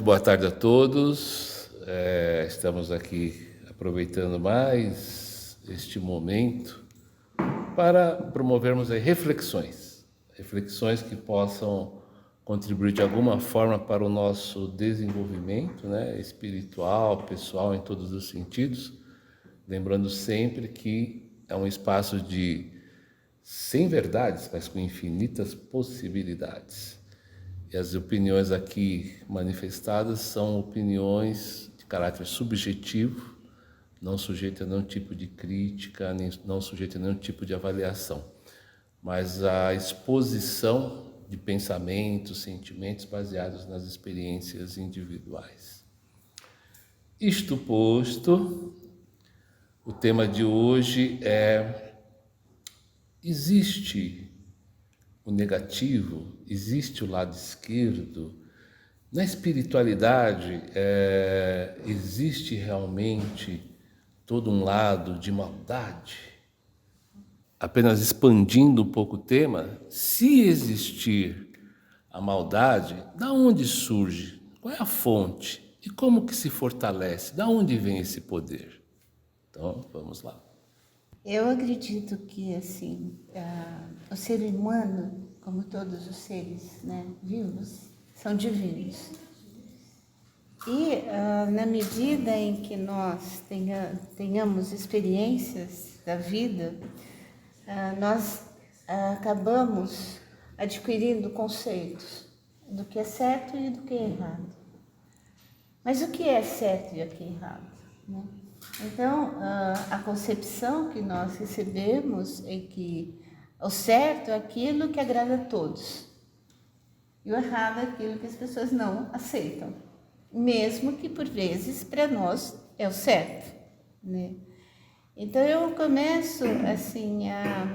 boa tarde a todos. Estamos aqui aproveitando mais este momento para promovermos aí reflexões que possam contribuir de alguma forma para o nosso desenvolvimento, né, espiritual, pessoal, em todos os sentidos. Lembrando sempre que é um espaço de sem verdades, mas com infinitas possibilidades. E as opiniões aqui manifestadas são opiniões de caráter subjetivo, não sujeito a nenhum tipo de crítica, não sujeito a nenhum tipo de avaliação, mas a exposição de pensamentos, sentimentos baseados nas experiências individuais. Isto posto, o tema de hoje é: existe o negativo, existe o lado esquerdo? Na espiritualidade, existe realmente todo um lado de maldade? Apenas expandindo um pouco o tema, se existir a maldade, da onde surge? Qual é a fonte? E como que se fortalece? Da onde vem esse poder? Então, vamos lá. Eu acredito que assim, o ser humano, como todos os seres, né, vivos, são divinos. E na medida em que nós tenhamos experiências da vida, nós acabamos adquirindo conceitos do que é certo e do que é errado. Mas o que é certo e o que é errado, né? Então, a concepção que nós recebemos é que o certo é aquilo que agrada a todos e o errado é aquilo que as pessoas não aceitam, mesmo que por vezes para nós é o certo, né? Então eu começo assim a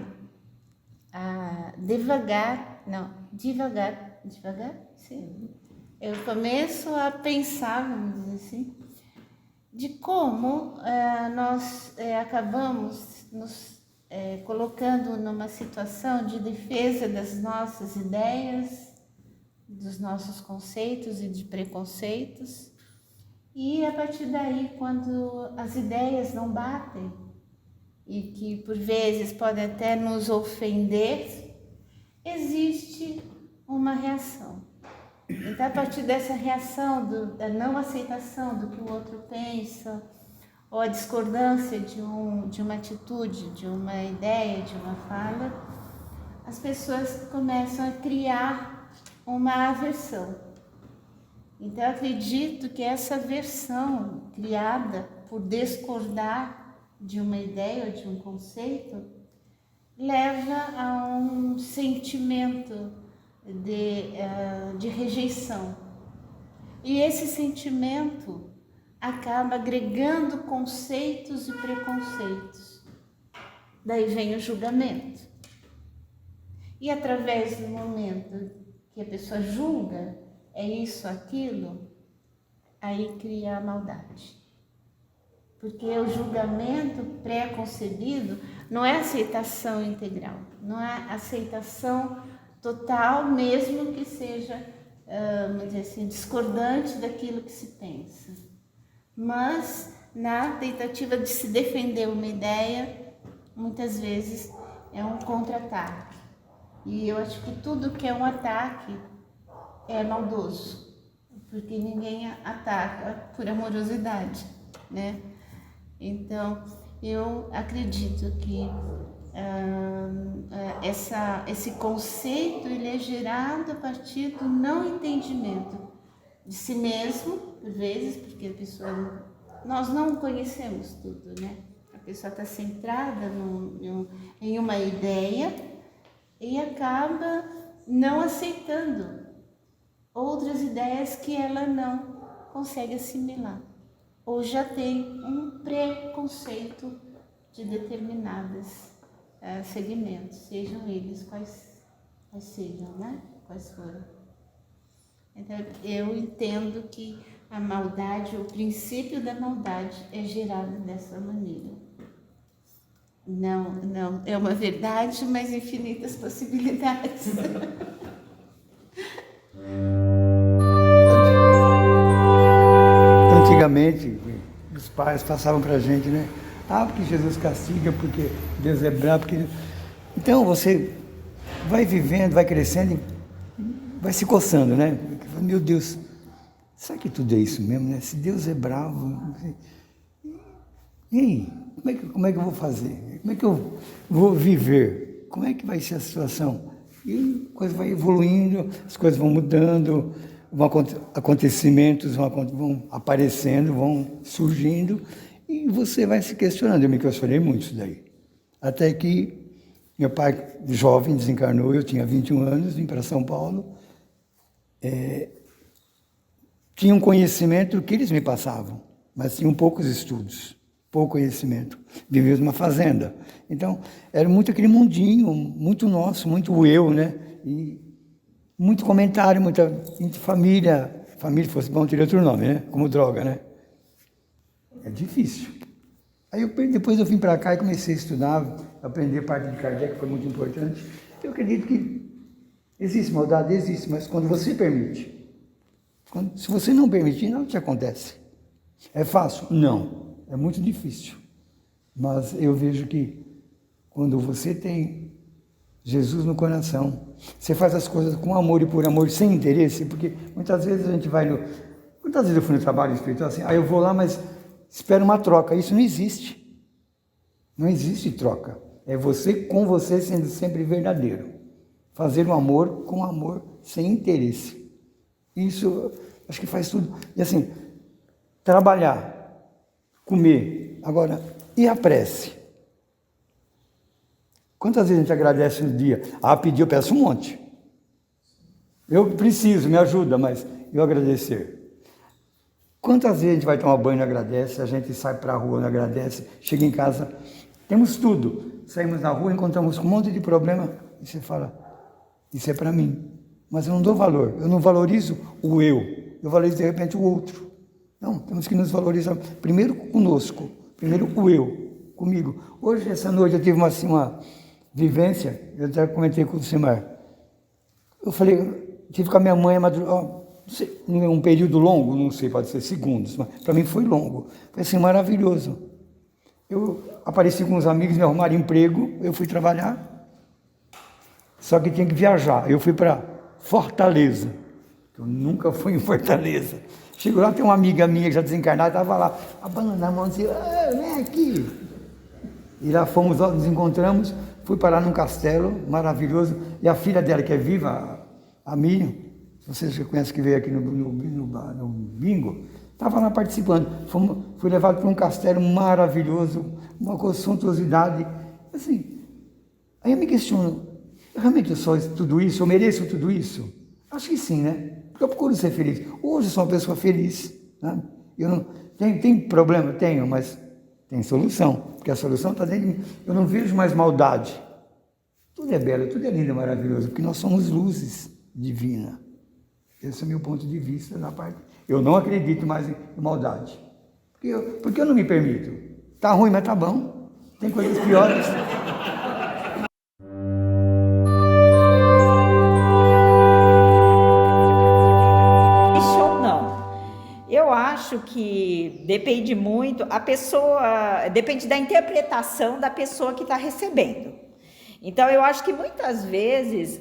devagar, sim. Eu começo a pensar, vamos dizer assim, de como nós acabamos nos colocando numa situação de defesa das nossas ideias, dos nossos conceitos e de preconceitos. E a partir daí, quando as ideias não batem, e que por vezes podem até nos ofender, existe uma reação. Então, a partir dessa reação, da não aceitação do que o outro pensa, ou a discordância de uma atitude, de uma ideia, de uma fala, as pessoas começam a criar uma aversão. Então, eu acredito que essa aversão criada por discordar de uma ideia ou de um conceito leva a um sentimento de rejeição. E esse sentimento acaba agregando conceitos e preconceitos. Daí vem o julgamento. E através do momento que a pessoa julga, é isso, aquilo, aí cria a maldade. Porque o julgamento pré-concebido não é aceitação integral, não é aceitação total, mesmo que seja, vamos dizer assim, discordante daquilo que se pensa. Mas, na tentativa de se defender uma ideia, muitas vezes é um contra-ataque. E eu acho que tudo que é um ataque é maldoso, porque ninguém ataca por amorosidade, né? Então, eu acredito que esse conceito ele é gerado a partir do não entendimento de si mesmo, por vezes, porque a pessoa, nós não conhecemos tudo, né? A pessoa está centrada em uma ideia e acaba não aceitando outras ideias que ela não consegue assimilar, ou já tem um preconceito de determinados segmentos, sejam eles quais sejam, né? Quais forem. Então, eu entendo que a maldade, o princípio da maldade é gerado dessa maneira. Não é uma verdade, mas infinitas possibilidades. Antigamente, os pais passavam para a gente, né? Ah, porque Jesus castiga, porque Deus é bravo, porque... Então você vai vivendo, vai crescendo, vai se coçando, né? Meu Deus, será que tudo é isso mesmo, né? Se Deus é bravo, e aí? Como é que eu vou fazer? Como é que eu vou viver? Como é que vai ser a situação? E a coisa vai evoluindo, as coisas vão mudando, acontecimentos vão aparecendo, vão surgindo, e você vai se questionando. Eu me questionei muito isso daí. Até que meu pai, jovem, desencarnou, eu tinha 21 anos, vim para São Paulo. Tinha um conhecimento que eles me passavam, mas tinham poucos estudos, pouco conhecimento. Vivíamos numa fazenda. Então, era muito aquele mundinho, muito nosso, muito eu, né? E muito comentário, muita família. Família, fosse bom, teria outro nome, né? Como droga, né? É difícil. Aí depois eu vim para cá e comecei a estudar, aprender parte de Kardec, que foi muito importante. Eu acredito que existe maldade, existe, mas quando você permite. Se você não permitir, nada te acontece. É fácil? Não. É muito difícil. Mas eu vejo que quando você tem Jesus no coração, você faz as coisas com amor e por amor, sem interesse, porque muitas vezes a gente vai no... Muitas vezes eu fui no trabalho espiritual assim, aí eu vou lá, mas espero uma troca. Isso não existe. Não existe troca. É você com você sendo sempre verdadeiro. Fazer o amor com amor, sem interesse. Isso, acho que faz tudo. E assim, trabalhar, comer. Agora, e a prece? Quantas vezes a gente agradece no dia? Ah, pedir, eu peço um monte. Eu preciso, me ajuda, mas eu agradecer. Quantas vezes a gente vai tomar banho e não agradece, a gente sai para a rua e não agradece, chega em casa, temos tudo. Saímos na rua, encontramos com um monte de problema, e você fala, isso é para mim. Mas eu não dou valor, eu não valorizo o eu valorizo de repente o outro. Não, temos que nos valorizar primeiro conosco, primeiro o eu, comigo. Hoje, essa noite, eu tive uma vivência, eu até comentei com o Simar. Eu falei, tive com a minha mãe, um período longo, não sei, pode ser segundos, mas para mim foi longo. Foi assim, maravilhoso. Eu apareci com uns amigos, me arrumaram emprego, eu fui trabalhar, só que tinha que viajar. Eu fui para Fortaleza. Eu nunca fui em Fortaleza. Chegou lá, tem uma amiga minha que já desencarnada, estava lá, abanando a mão, disse, vem aqui. E lá fomos, nos encontramos, fui parar num castelo maravilhoso, e a filha dela, que é viva, a Miriam, vocês já conhecem, que veio aqui no bingo, estava lá participando. Fui levado para um castelo maravilhoso, uma suntuosidade. Assim, aí eu me questiono, realmente eu sou tudo isso? Eu mereço tudo isso? Acho que sim, né? Porque eu procuro ser feliz. Hoje eu sou uma pessoa feliz. Né? Eu não, tem problema? Tenho, mas tem solução. Porque a solução está dentro de mim. Eu não vejo mais maldade. Tudo é belo, tudo é lindo, maravilhoso, porque nós somos luzes divinas. Esse é o meu ponto de vista da parte. Eu não acredito mais em maldade. Porque eu não me permito. Tá ruim, mas tá bom. Tem coisas piores. Ou não. Eu acho que depende muito, a pessoa, depende da interpretação da pessoa que está recebendo. Então, eu acho que muitas vezes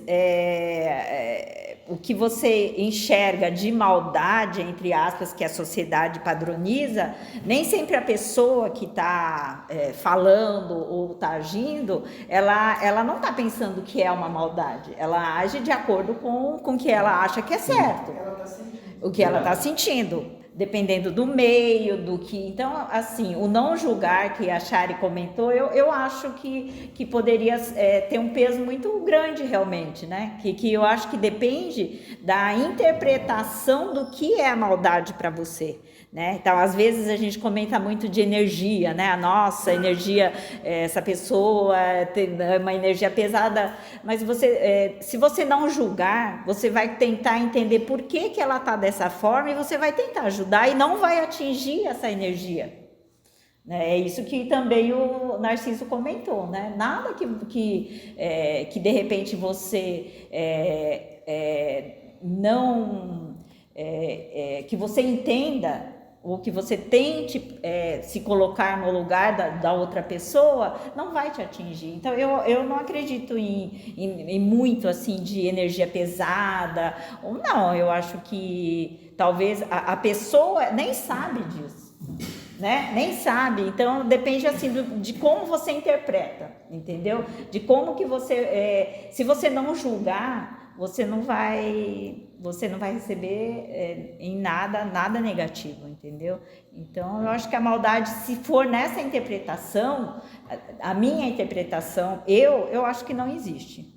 o que você enxerga de maldade, entre aspas, que a sociedade padroniza, nem sempre a pessoa que está falando ou está agindo, ela não está pensando que é uma maldade. Ela age de acordo com o que ela acha que é certo. O que ela está sentindo. Dependendo do meio, do que... Então, assim, o não julgar, que a Chari comentou, eu acho que poderia ter um peso muito grande, realmente, né? Que eu acho que depende da interpretação do que é a maldade para você, né? Então, às vezes, a gente comenta muito de energia, né? A nossa energia, essa pessoa tem uma energia pesada, mas se você não julgar, você vai tentar entender por que ela está dessa forma e você vai tentar ajudar e não vai atingir essa energia. É isso que também o Narciso comentou, né? Nada que de repente você não... que você entenda ou que você tente se colocar no lugar da outra pessoa, não vai te atingir. Então, eu não acredito em muito, assim, de energia pesada, ou não, eu acho que talvez a pessoa nem sabe disso, né? Nem sabe, então depende, assim, de como você interpreta, entendeu? De como que você, se você não julgar, você não vai receber em nada negativo, entendeu? Então, eu acho que a maldade, se for nessa interpretação, a minha interpretação, eu acho que não existe.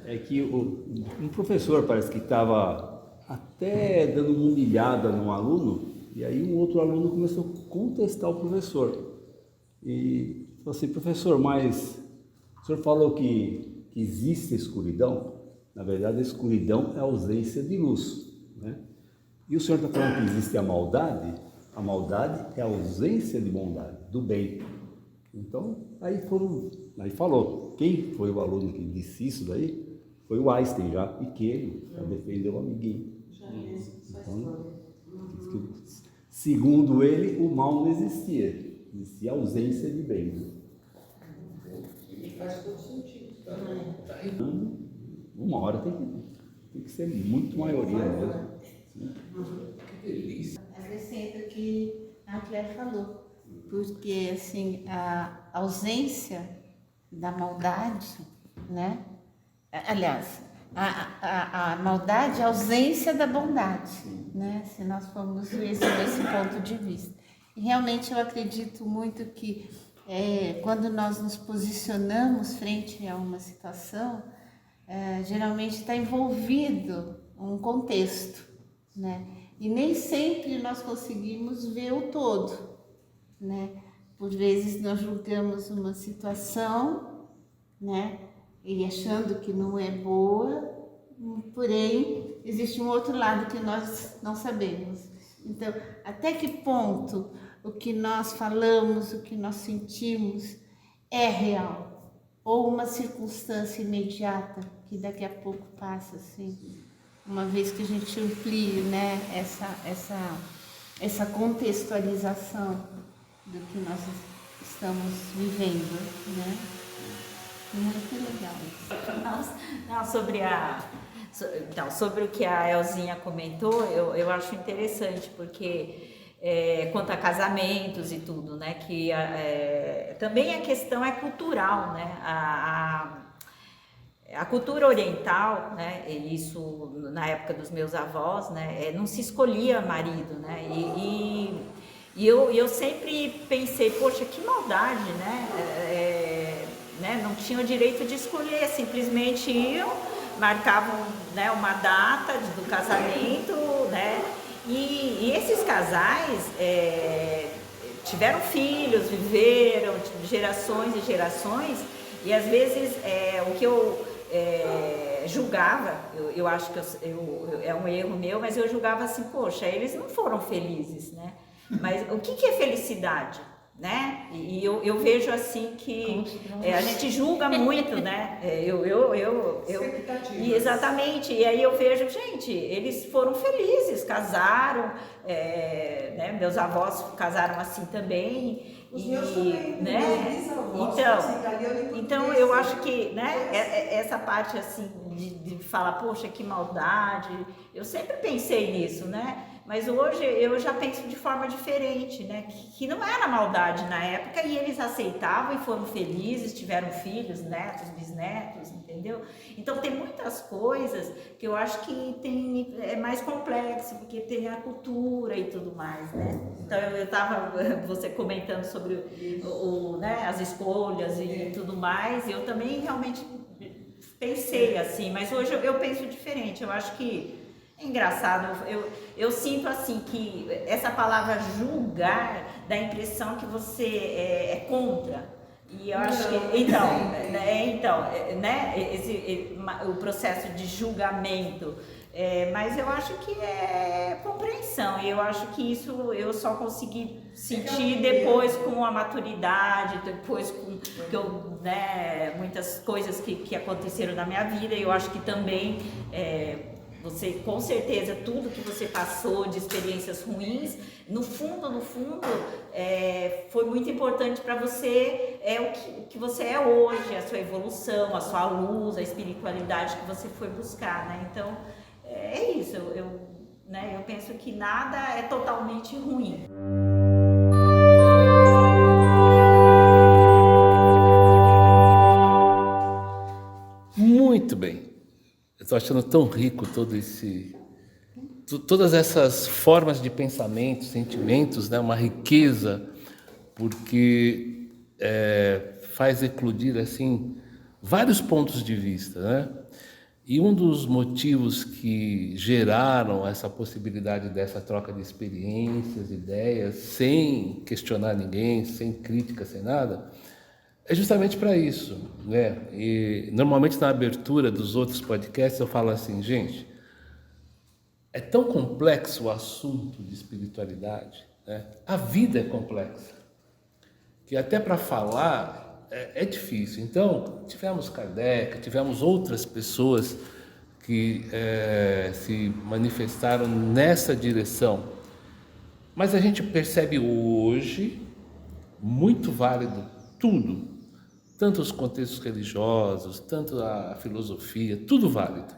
É que um professor parece que estava até dando uma humilhada num aluno, e aí um outro aluno começou a contestar o professor. E falou assim: professor, mas o senhor falou que existe escuridão? Na verdade, a escuridão é a ausência de luz, né? E o senhor está falando que existe a maldade? A maldade é a ausência de bondade, do bem. Então, aí falou, quem foi o aluno que disse isso daí? Foi o Einstein, já pequeno, para defender o amiguinho. Então, segundo ele, o mal não existia, existia ausência de bem. E faz todo sentido. Uma hora tem que ser muito maioria mesmo. Que delícia. Acrescento o que a Claire falou, porque assim, a ausência da maldade, né? Aliás, a maldade é a ausência da bondade, né? Se nós formos ver isso desse ponto de vista. E realmente eu acredito muito que quando nós nos posicionamos frente a uma situação, geralmente está envolvido um contexto, né? E nem sempre nós conseguimos ver o todo, né? Por vezes nós julgamos uma situação, né? E achando que não é boa, porém existe um outro lado que nós não sabemos. Então, até que ponto o que nós falamos, o que nós sentimos é real? Ou uma circunstância imediata que daqui a pouco passa, assim, uma vez que a gente amplie, né, essa contextualização do que nós estamos vivendo, né? Muito legal isso. Não, sobre o que a Elzinha comentou, eu acho interessante, porque quanto a casamentos e tudo, né, que também a questão é cultural, né, a cultura oriental, né, isso na época dos meus avós, né, não se escolhia marido, né, e eu sempre pensei, poxa, que maldade, né, não tinham o direito de escolher, simplesmente iam, marcavam, né, uma data do casamento, né, e esses casais tiveram filhos, viveram gerações e gerações, e às vezes o que eu julgava, eu acho que é um erro meu, mas eu julgava assim, poxa, eles não foram felizes, né? Mas o que é felicidade? Né? E eu vejo assim que a gente julga muito, né? E exatamente, e aí eu vejo, gente, eles foram felizes, casaram, né? Meus avós casaram assim também. Os meus também, né? Então eu acho que, né, essa parte assim de falar, poxa, que maldade, eu sempre pensei nisso, né? Mas hoje eu já penso de forma diferente, né? Que não era maldade na época e eles aceitavam e foram felizes, tiveram filhos, netos, bisnetos, entendeu? Então tem muitas coisas que eu acho que é mais complexo, porque tem a cultura e tudo mais, né? Então eu estava, você comentando sobre né, as escolhas e tudo mais, e eu também realmente pensei assim, mas hoje eu penso diferente, eu acho que é engraçado, eu sinto assim que essa palavra julgar dá a impressão que você é contra, E eu acho que, o processo de julgamento, mas eu acho que é compreensão, e eu acho que isso eu só consegui sentir depois com a maturidade, depois com que eu, muitas coisas que aconteceram na minha vida. E eu acho que também você, com certeza, tudo que você passou de experiências ruins, no fundo, foi muito importante para você, o que você é hoje, a sua evolução, a sua luz, a espiritualidade que você foi buscar, né? Então, é isso, eu penso que nada é totalmente ruim. Muito bem. Eu estou achando tão rico todas essas formas de pensamento, sentimentos, né? Uma riqueza, porque faz eclodir assim vários pontos de vista, né? E um dos motivos que geraram essa possibilidade dessa troca de experiências, ideias, sem questionar ninguém, sem crítica, sem nada, é justamente para isso, né? E normalmente na abertura dos outros podcasts eu falo assim, gente, é tão complexo o assunto de espiritualidade, né? A vida é complexa, que até para falar é difícil. Então, tivemos Kardec, tivemos outras pessoas que se manifestaram nessa direção, mas a gente percebe hoje muito válido tudo, tanto os contextos religiosos, tanto a filosofia, tudo válido.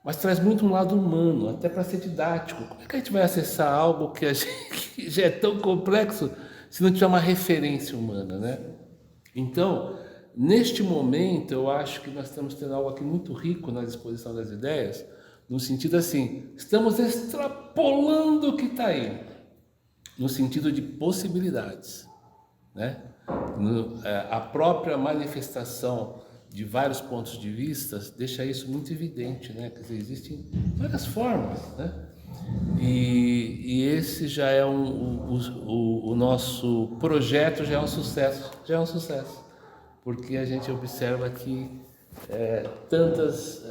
Mas traz muito um lado humano, até para ser didático. Como é que a gente vai acessar algo que já é tão complexo se não tiver uma referência humana, né? Então, neste momento, eu acho que nós estamos tendo algo aqui muito rico na exposição das ideias, no sentido assim, estamos extrapolando o que está aí, no sentido de possibilidades, né? A própria manifestação de vários pontos de vista deixa isso muito evidente, né? Quer dizer, existem várias formas, né? E esse já é o nosso projeto, já é um sucesso, porque a gente observa que tantas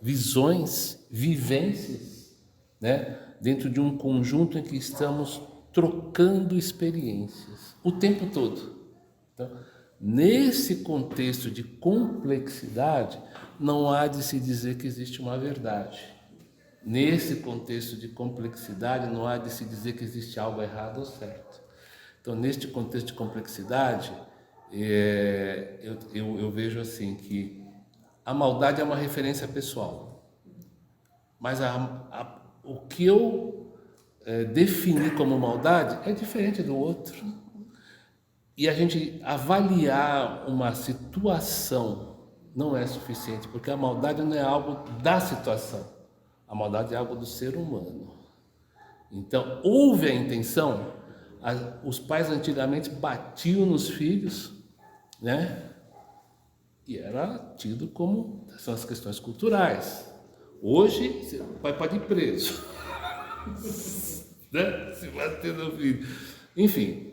visões, vivências, né? Dentro de um conjunto em que estamos trocando experiências o tempo todo. Então, nesse contexto de complexidade, não há de se dizer que existe uma verdade. Nesse contexto de complexidade, não há de se dizer que existe algo errado ou certo. Então, neste contexto de complexidade, eu vejo assim que a maldade é uma referência pessoal, mas o que eu defini como maldade é diferente do outro. E a gente avaliar uma situação não é suficiente, porque a maldade não é algo da situação, a maldade é algo do ser humano. Então, houve a intenção, os pais antigamente batiam nos filhos, né? E era tido como, são as questões culturais. Hoje, o pai pode ir preso, né? Se bater no filho. Enfim,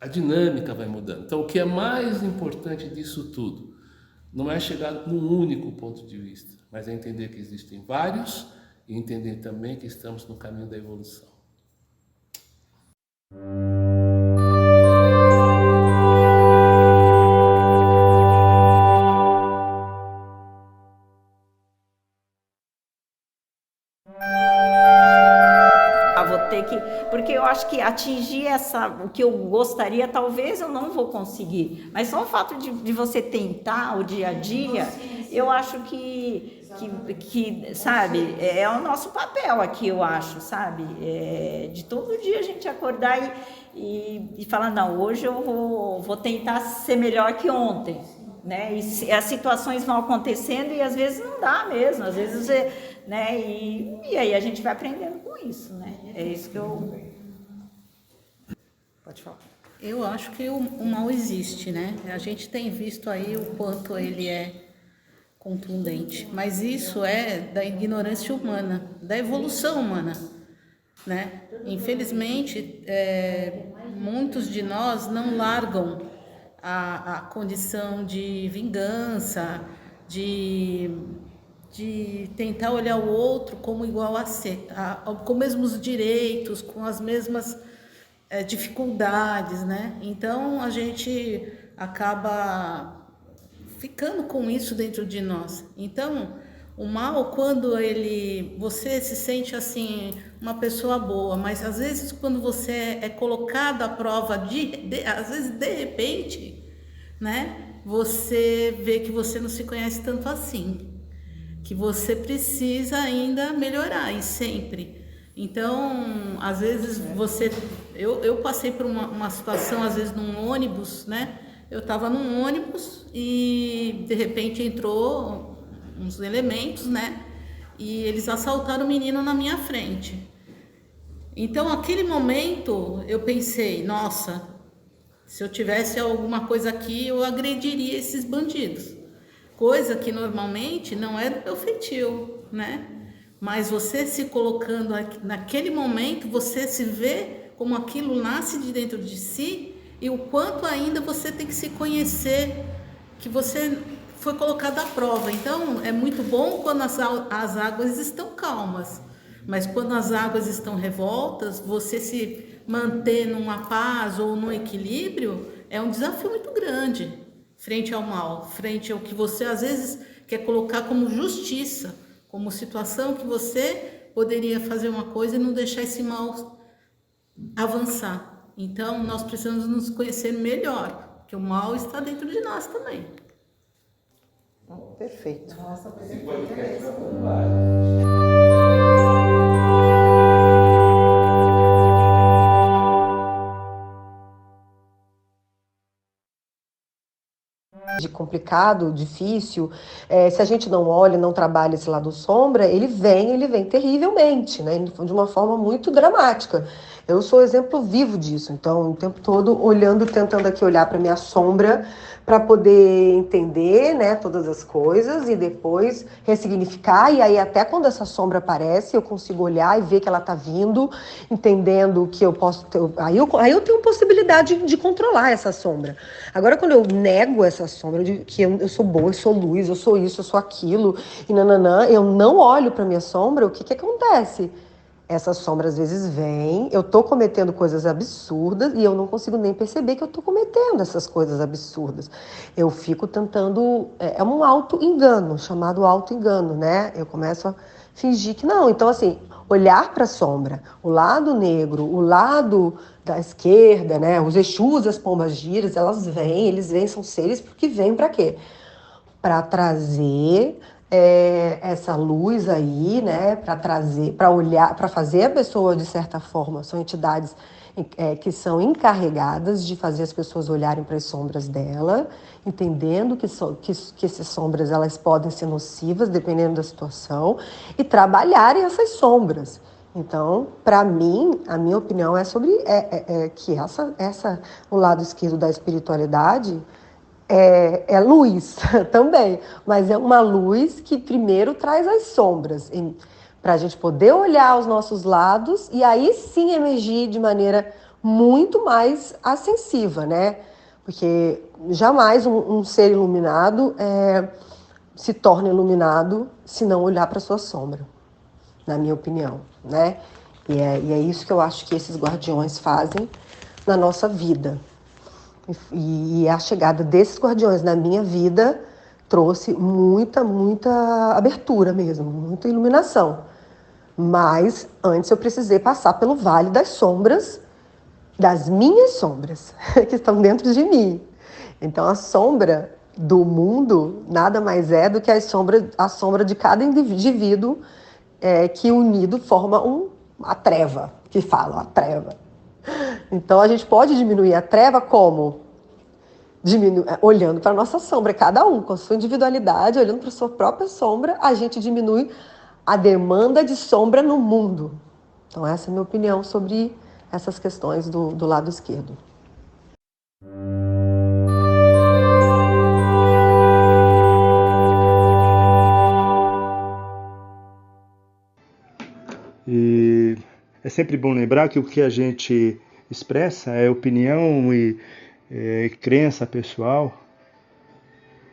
a dinâmica vai mudando. Então, o que é mais importante disso tudo não é chegar num único ponto de vista, mas é entender que existem vários e entender também que estamos no caminho da evolução. Vou ter que, porque eu acho que atingir o que eu gostaria, talvez eu não vou conseguir, mas só o fato de você tentar o dia a dia, eu acho que sabe, é o nosso papel aqui, eu acho, sabe, de todo dia a gente acordar e falar, não, hoje eu vou tentar ser melhor que ontem, né, e as situações vão acontecendo e às vezes não dá mesmo, às vezes você, né, e aí a gente vai aprendendo com isso, né, é isso que eu... Pode falar. Eu acho que o mal existe, né, a gente tem visto aí o quanto ele é contundente, mas isso é da ignorância humana, da evolução humana, né, infelizmente, muitos de nós não largam a condição de vingança, de tentar olhar o outro como igual com os mesmos direitos, com as mesmas dificuldades, né? Então a gente acaba ficando com isso dentro de nós. Então o mal, quando você se sente assim uma pessoa boa, mas às vezes quando você é colocado à prova às vezes de repente, né? Você vê que você não se conhece tanto assim, que você precisa ainda melhorar, e sempre. Então, às vezes eu passei por uma situação, às vezes num ônibus, né? Eu estava num ônibus e de repente entrou uns elementos, né? E eles assaltaram o menino na minha frente. Então, naquele momento, eu pensei, nossa, se eu tivesse alguma coisa aqui, eu agrediria esses bandidos. Coisa que normalmente não é do meu feitio, né? Mas você se colocando naquele momento, você se vê como aquilo nasce de dentro de si e o quanto ainda você tem que se conhecer, que você foi colocado à prova. Então, é muito bom quando as águas estão calmas, mas quando as águas estão revoltas, você se manter numa paz ou num equilíbrio é um desafio muito grande frente ao mal, frente ao que você às vezes quer colocar como justiça, como situação que você poderia fazer uma coisa e não deixar esse mal avançar. Então, nós precisamos nos conhecer melhor, porque o mal está dentro de nós também. Perfeito. De complicado, difícil, se a gente não olha, não trabalha esse lado sombra, ele vem terrivelmente, né? De uma forma muito dramática. Eu sou exemplo vivo disso, então o tempo todo olhando, tentando aqui olhar para minha sombra para poder entender, né, todas as coisas e depois ressignificar, e aí até quando essa sombra aparece, eu consigo olhar e ver que ela está vindo, entendendo que eu posso ter, aí eu tenho possibilidade de controlar essa sombra. Agora, quando eu nego essa sombra de que eu sou boa, eu sou luz, eu sou isso, eu sou aquilo, e nananã, eu não olho para minha sombra, o que acontece? Essa sombra às vezes vem, eu tô cometendo coisas absurdas e eu não consigo nem perceber que eu tô cometendo essas coisas absurdas. Eu fico tentando, é um auto-engano, chamado auto-engano, né? Eu começo a fingir que não. Então, assim, olhar para a sombra, o lado negro, o lado da esquerda, né? Os Exus, as pombagiras, eles vêm, são seres que vêm para quê? Para trazer essa luz aí, né, para trazer, para olhar, para fazer a pessoa, de certa forma, são entidades que são encarregadas de fazer as pessoas olharem para as sombras dela, entendendo que essas sombras elas podem ser nocivas, dependendo da situação, e trabalharem essas sombras. Então, para mim, a minha opinião é sobre que o lado esquerdo da espiritualidade é luz também, mas é uma luz que primeiro traz as sombras, para a gente poder olhar os nossos lados e aí sim emergir de maneira muito mais ascensiva, né? Porque jamais um ser iluminado se torna iluminado se não olhar para sua sombra, na minha opinião, né? E é isso que eu acho que esses guardiões fazem na nossa vida. E a chegada desses guardiões na minha vida trouxe muita abertura mesmo, muita iluminação. Mas antes eu precisei passar pelo vale das sombras, das minhas sombras, que estão dentro de mim. Então a sombra do mundo nada mais é do que a sombra de cada indivíduo que unido forma a treva, que falam, a treva. Então a gente pode diminuir a treva como? Olhando para a nossa sombra, cada um com a sua individualidade, olhando para a sua própria sombra, a gente diminui a demanda de sombra no mundo. Então essa é a minha opinião sobre essas questões do lado esquerdo. E é sempre bom lembrar que o que a gente expressa, é opinião e crença pessoal,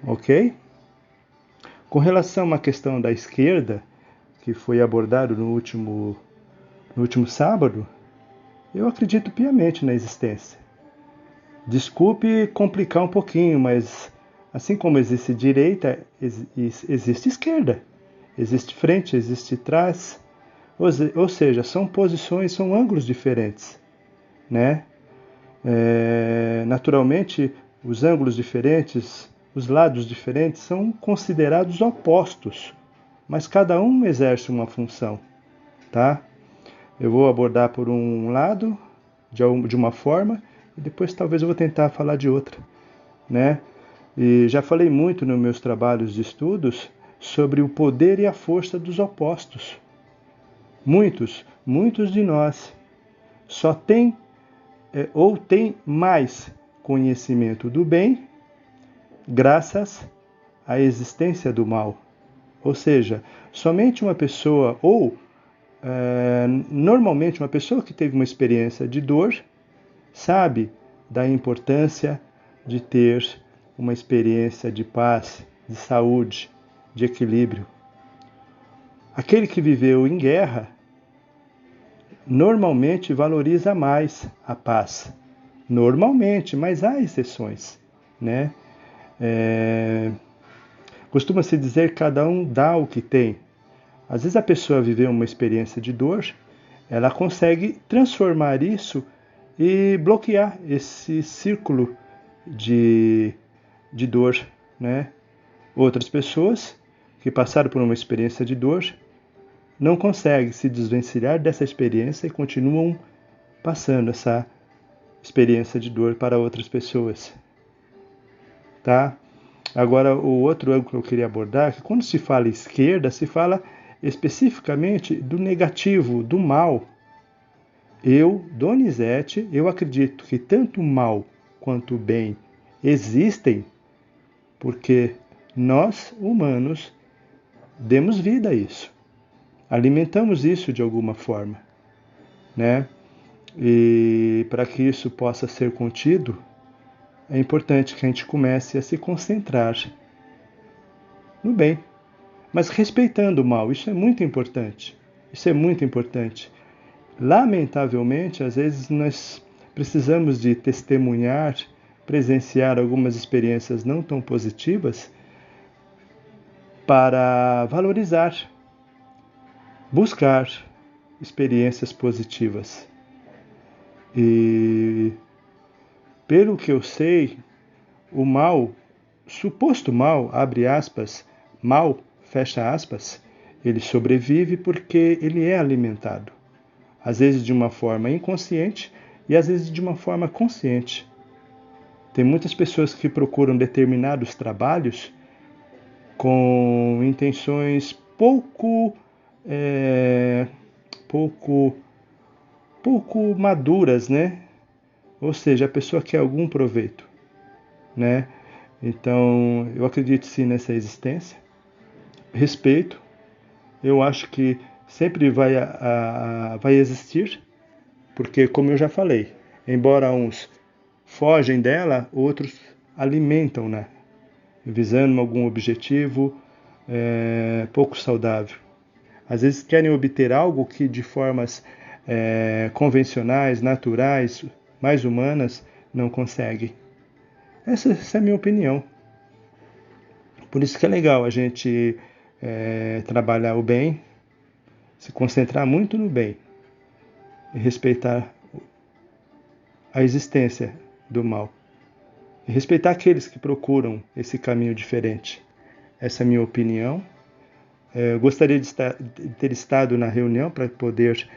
ok? Com relação à questão da esquerda, que foi abordado no último sábado, eu acredito piamente na existência. Desculpe complicar um pouquinho, mas assim como existe direita, existe esquerda. Existe frente, existe trás. Ou seja, são posições, são ângulos diferentes, né? Naturalmente, os ângulos diferentes, os lados diferentes são considerados opostos, mas cada um exerce uma função, tá? Eu vou abordar por um lado, de uma forma, e depois talvez eu vou tentar falar de outra, né? E já falei muito nos meus trabalhos de estudos sobre o poder e a força dos opostos. Muitos de nós só têm ou têm mais conhecimento do bem graças à existência do mal. Ou seja, somente uma pessoa, normalmente uma pessoa que teve uma experiência de dor, sabe da importância de ter uma experiência de paz, de saúde, de equilíbrio. Aquele que viveu em guerra normalmente valoriza mais a paz. Normalmente, mas há exceções, né? Costuma-se dizer que cada um dá o que tem. Às vezes a pessoa viveu uma experiência de dor, ela consegue transformar isso e bloquear esse círculo de dor, né? Outras pessoas que passaram por uma experiência de dor não conseguem se desvencilhar dessa experiência e continuam passando essa experiência de dor para outras pessoas, tá? Agora, o outro ângulo que eu queria abordar é que quando se fala esquerda, se fala especificamente do negativo, do mal. Eu, Donizete, eu acredito que tanto o mal quanto o bem existem porque nós, humanos, demos vida a isso. Alimentamos isso de alguma forma, né? E para que isso possa ser contido, é importante que a gente comece a se concentrar no bem, mas respeitando o mal. Isso é muito importante. Isso é muito importante. Lamentavelmente, às vezes nós precisamos de testemunhar, presenciar algumas experiências não tão positivas para valorizar, buscar experiências positivas. E pelo que eu sei, o mal, suposto mal, abre aspas, mal, fecha aspas, ele sobrevive porque ele é alimentado. Às vezes de uma forma inconsciente e às vezes de uma forma consciente. Tem muitas pessoas que procuram determinados trabalhos com intenções pouco maduras, né? Ou seja, a pessoa quer algum proveito, né? Então, eu acredito sim nessa existência. Respeito. Eu acho que sempre vai existir, porque, como eu já falei, embora uns fogem dela, outros alimentam-na, visando algum objetivo pouco saudável. Às vezes querem obter algo que de formas convencionais, naturais, mais humanas, não conseguem. Essa é a minha opinião. Por isso que é legal a gente trabalhar o bem, se concentrar muito no bem e respeitar a existência do mal. E respeitar aqueles que procuram esse caminho diferente. Essa é a minha opinião. Eu gostaria de ter estado na reunião para poder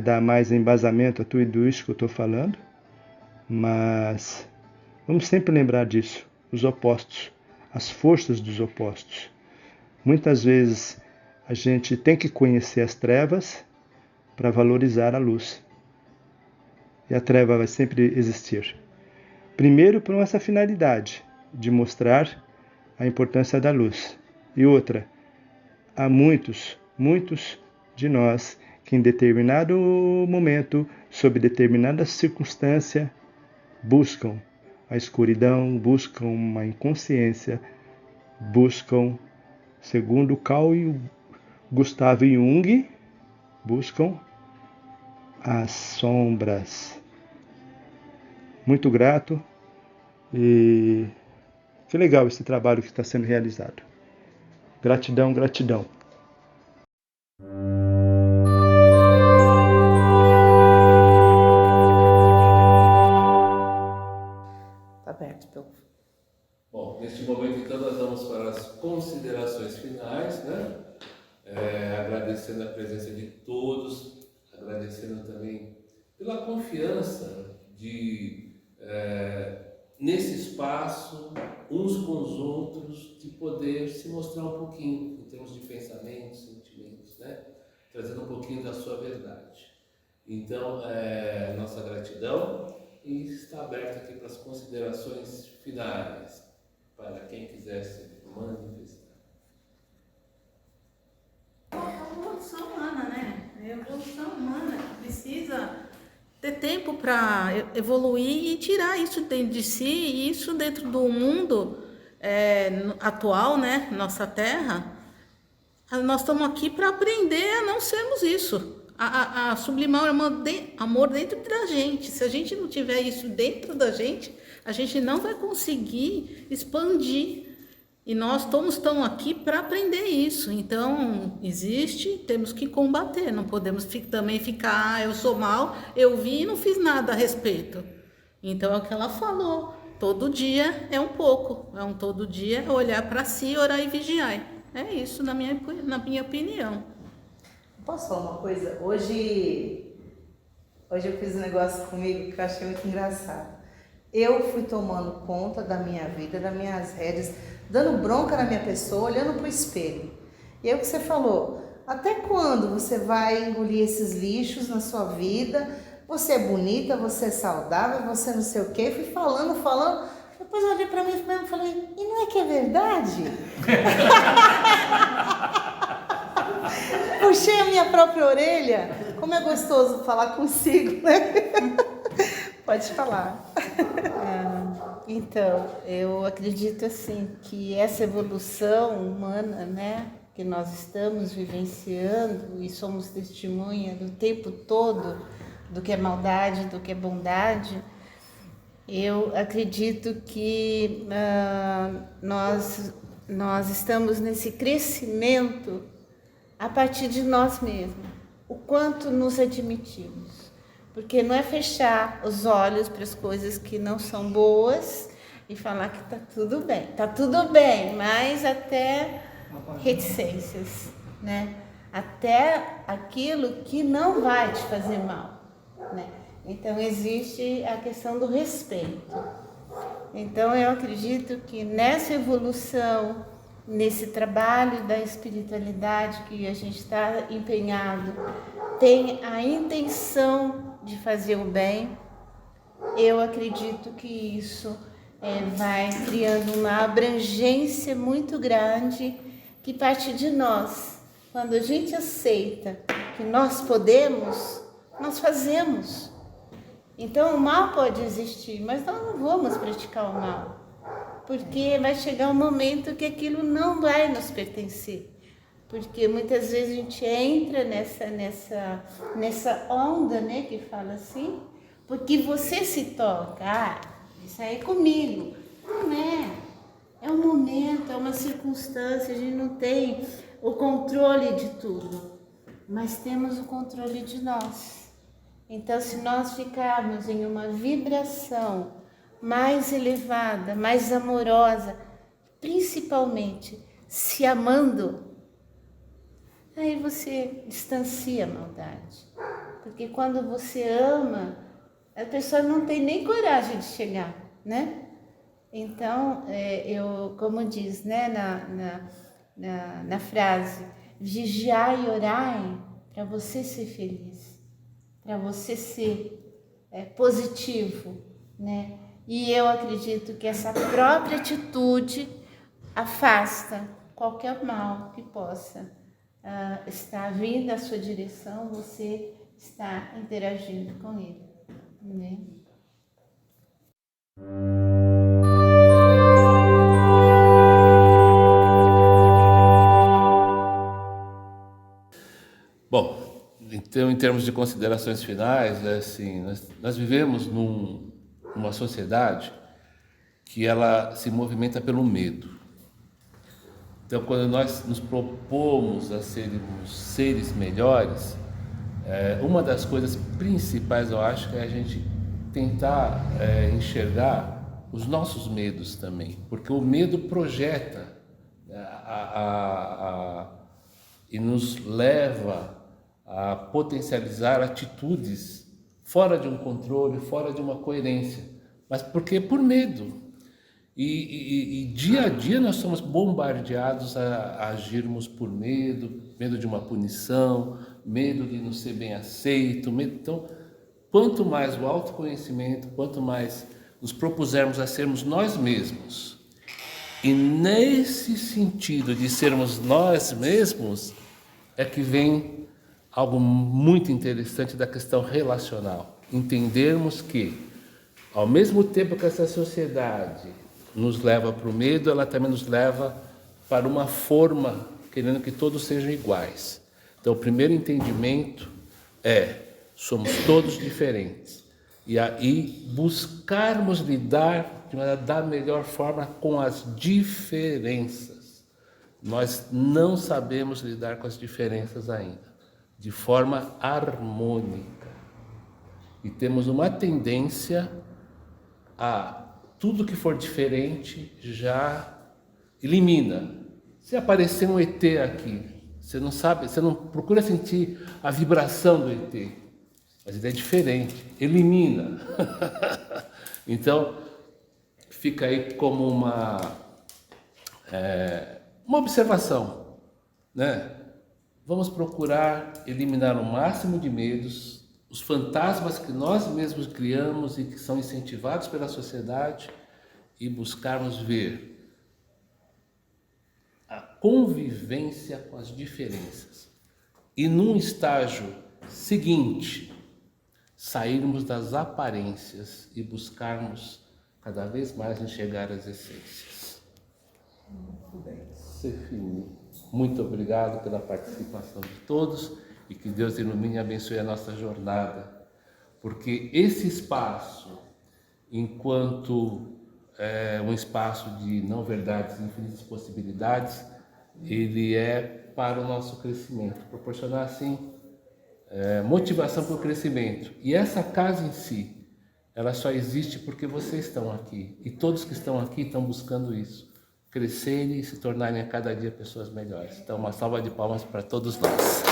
dar mais embasamento a tudo isso que eu estou falando, mas vamos sempre lembrar disso, os opostos, as forças dos opostos. Muitas vezes a gente tem que conhecer as trevas para valorizar a luz. E a treva vai sempre existir. Primeiro, por essa finalidade de mostrar a importância da luz. E outra, há muitos de nós que em determinado momento sob determinada circunstância, buscam a escuridão, buscam uma inconsciência, buscam, segundo Carl Gustav Jung, buscam as sombras. Muito grato e que legal esse trabalho que está sendo realizado. Gratidão, gratidão. Tá aberto, pelo. Bom, neste momento então nós vamos para as considerações finais, né? Agradecendo a presença de todos, agradecendo também pela confiança de, nesse espaço, uns com os outros, de poder se mostrar um pouquinho, em termos de pensamentos, sentimentos, né? Trazendo um pouquinho da sua verdade. Então, nossa gratidão, e está aberto aqui para as considerações finais, para quem quiser se manifestar. É uma evolução humana, né? É a evolução humana que precisa ter tempo para evoluir e tirar isso dentro de si, e isso dentro do mundo atual, né? Nossa Terra. Nós estamos aqui para aprender a não sermos isso. A sublimar o amor dentro da gente. Se a gente não tiver isso dentro da gente, a gente não vai conseguir expandir. E nós estamos aqui para aprender isso. Então, existe, temos que combater. Não podemos também ficar, eu sou mal, eu vi e não fiz nada a respeito. Então, é o que ela falou. Todo dia é um pouco. Todo dia é olhar para si, orar e vigiar. É isso, na minha opinião. Posso falar uma coisa? Hoje eu fiz um negócio comigo que eu achei muito engraçado. Eu fui tomando conta da minha vida, das minhas rédeas, dando bronca na minha pessoa, olhando para o espelho. E aí o que você falou, até quando você vai engolir esses lixos na sua vida? Você é bonita, você é saudável, você não sei o quê. Fui falando. Depois eu olhei para mim e falei, e não é que é verdade? Puxei a minha própria orelha. Como é gostoso falar consigo, né? Pode falar. Então, eu acredito assim que essa evolução humana, né, que nós estamos vivenciando e somos testemunha do tempo todo do que é maldade, do que é bondade, eu acredito que nós estamos nesse crescimento a partir de nós mesmos, o quanto nos admitimos. Porque não é fechar os olhos para as coisas que não são boas e falar que está tudo bem. Está tudo bem, mas até reticências, né? Até aquilo que não vai te fazer mal, né? Então, existe a questão do respeito. Então, eu acredito que nessa evolução, nesse trabalho da espiritualidade que a gente está empenhado, tem a intenção de fazer o bem, eu acredito que isso vai criando uma abrangência muito grande que parte de nós. Quando a gente aceita que nós podemos, nós fazemos. Então o mal pode existir, mas nós não vamos praticar o mal, porque vai chegar um momento que aquilo não vai nos pertencer. Porque muitas vezes a gente entra nessa onda, né, que fala assim, porque você se toca, isso aí é comigo. Não é. É um momento, é uma circunstância, a gente não tem o controle de tudo, mas temos o controle de nós. Então, se nós ficarmos em uma vibração mais elevada, mais amorosa, principalmente se amando, aí você distancia a maldade. Porque quando você ama, a pessoa não tem nem coragem de chegar, né? Então, como diz, né, na frase, vigiai e orai para você ser feliz, para você ser positivo, né? E eu acredito que essa própria atitude afasta qualquer mal que possa estar vindo à sua direção, você está interagindo com ele, né? Bom, então, em termos de considerações finais, assim, nós vivemos numa sociedade que ela se movimenta pelo medo. Então, quando nós nos propomos a sermos seres melhores, uma das coisas principais, eu acho, é a gente tentar enxergar os nossos medos também, porque o medo projeta e nos leva a potencializar atitudes fora de um controle, fora de uma coerência, mas porque por medo. E dia a dia nós somos bombardeados a agirmos por medo, medo de uma punição, medo de não ser bem aceito, medo. Então, quanto mais o autoconhecimento, quanto mais nos propusermos a sermos nós mesmos, e nesse sentido de sermos nós mesmos, é que vem algo muito interessante da questão relacional. Entendermos que, ao mesmo tempo que essa sociedade nos leva para o medo, ela também nos leva para uma forma, querendo que todos sejam iguais. Então, o primeiro entendimento somos todos diferentes. E aí buscarmos lidar da melhor forma com as diferenças. Nós não sabemos lidar com as diferenças ainda, de forma harmônica. E temos uma tendência a tudo que for diferente já elimina. Se aparecer um ET aqui, você não sabe, você não procura sentir a vibração do ET, mas ele é diferente, elimina. Então, fica aí como uma observação, né? Vamos procurar eliminar o máximo de medos, os fantasmas que nós mesmos criamos e que são incentivados pela sociedade, e buscarmos ver a convivência com as diferenças. E num estágio seguinte, sairmos das aparências e buscarmos cada vez mais enxergar as essências. Muito bem. Cefini, muito obrigado pela participação de todos e que Deus ilumine e abençoe a nossa jornada, porque esse espaço, enquanto um espaço de não verdades, infinitas possibilidades, ele é para o nosso crescimento, proporcionar assim motivação para o crescimento. E essa casa em si, ela só existe porque vocês estão aqui, e todos que estão aqui estão buscando isso, crescerem e se tornarem a cada dia pessoas melhores. Então, uma salva de palmas para todos nós.